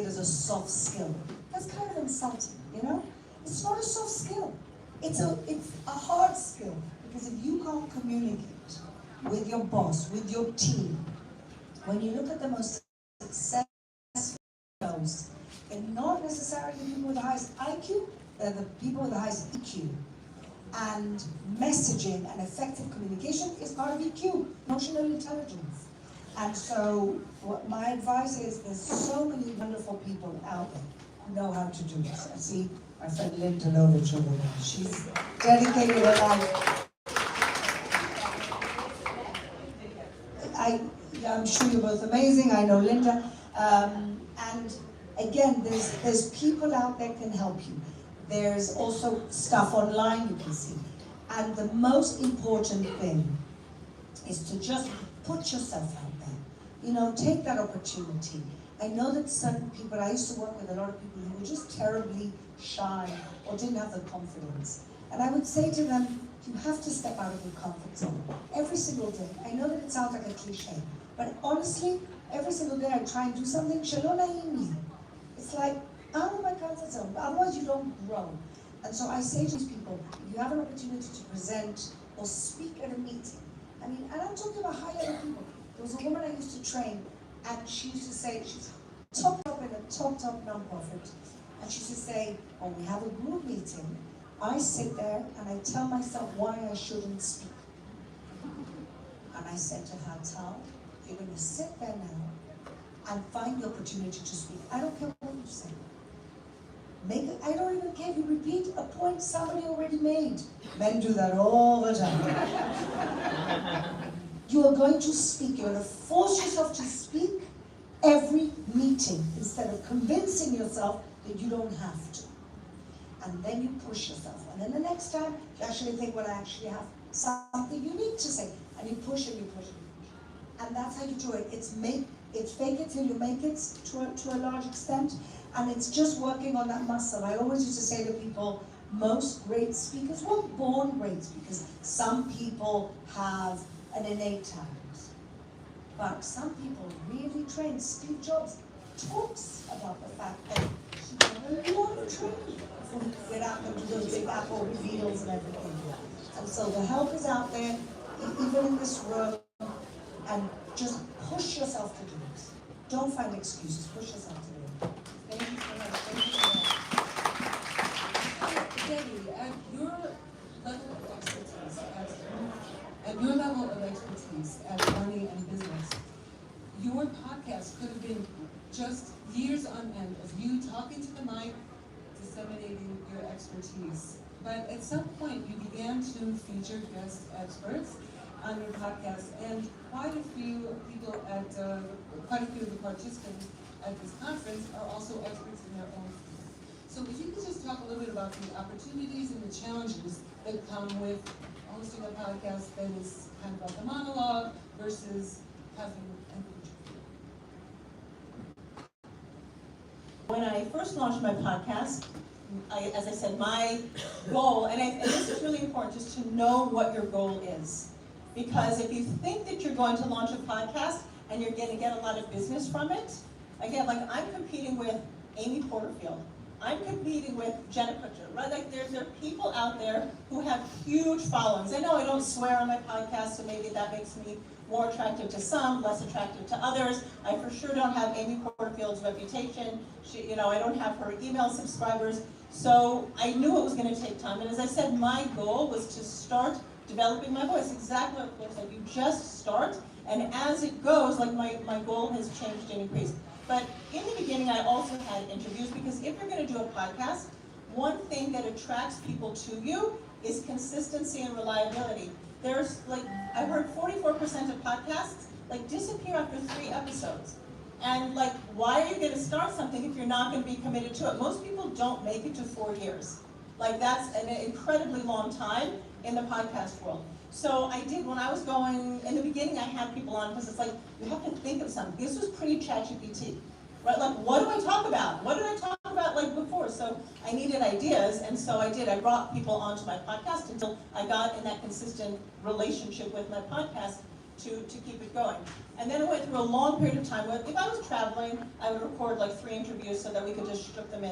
it as a soft skill. That's kind of insulting, you know? It's not a soft skill. It's a hard skill, because if you can't communicate with your boss, with your team, when you look at the most successful those, they're not necessarily the people with the highest IQ, they're the people with the highest EQ. And messaging and effective communication is part of EQ, emotional intelligence. And so what my advice is, there's so many wonderful people out there who know how to do this. I see my friend Linda Lovich over there. She's dedicated her life. I'm sure you're both amazing. I know Linda. And again, there's people out there can help you. There's also stuff online you can see. And the most important thing is to just put yourself out there. You know, take that opportunity. I know that certain people, I used to work with a lot of people who were just terribly shy or didn't have the confidence. And I would say to them, you have to step out of your comfort zone every single day. I know that it sounds like a cliche, but honestly, every single day I try and do something, shalom na'imi. It's like, out of my comfort zone, otherwise you don't grow. And so I say to these people, if you have an opportunity to present or speak at a meeting, I mean, and I'm talking about high-level people. There was a woman I used to train, and she used to say, she's top in a top nonprofit, and she used to say, when we have a group meeting, I sit there and I tell myself why I shouldn't speak. And I said to her, Tal, you're going to sit there now and find the opportunity to speak. I don't care what you say. I don't even care if you repeat a point somebody already made. Men do that all the time. You are going to speak. You're going to force yourself to speak every meeting instead of convincing yourself that you don't have to. And then you push yourself. And then the next time, you actually think, well, I actually have something unique to say. And you push and you push and you push. And that's how you do it. It's fake it till you make it to a large extent. And it's just working on that muscle. I always used to say to people, most great speakers weren't born great speakers. Some people have an innate talent. But some people really train. Steve Jobs talks about the fact that he had a lot of training before he could get out and do those big Apple reveals and everything. And so the help is out there, even in this room, and just push yourself to do it. Don't find excuses, push yourself to do it. Thank you so much. Thank you so much. Debbie, at your level of expertise at money and business, your podcast could have been just years on end of you talking to the mic, disseminating your expertise. But at some point, you began to feature guest experts on your podcast, and quite a few of the participants at this conference are also experts in their own field. So if you could just talk a little bit about the opportunities and the challenges that come with hosting a podcast that is kind of like a monologue versus having an interview. When I first launched my podcast, as I said, my goal, and this is really important, just to know what your goal is. Because if you think that you're going to launch a podcast and you're going to get a lot of business from it, again, like I'm competing with Amy Porterfield. I'm competing with Jenna Kutcher, right? Like there are people out there who have huge followings. I know I don't swear on my podcast, so maybe that makes me more attractive to some, less attractive to others. I for sure don't have Amy Porterfield's reputation. I don't have her email subscribers. So I knew it was going to take time. And as I said, my goal was to start developing my voice. Exactly what Claire said. You just start, and as it goes, like my goal has changed and increased. But in the beginning, I also had interviews, because if you're going to do a podcast, one thing that attracts people to you is consistency and reliability. There's I heard 44% of podcasts disappear after 3 episodes. And why are you going to start something if you're not going to be committed to it? Most people don't make it to 4 years. That's an incredibly long time in the podcast world. So I did, when I was going, in the beginning I had people on, because it's you have to think of something. This was pre-ChatGPT, right? What do I talk about? What did I talk about before? So I needed ideas, and so I did. I brought people onto my podcast until I got in that consistent relationship with my podcast to keep it going. And then it went through a long period of time where if I was traveling, I would record like 3 interviews so that we could just strip them in.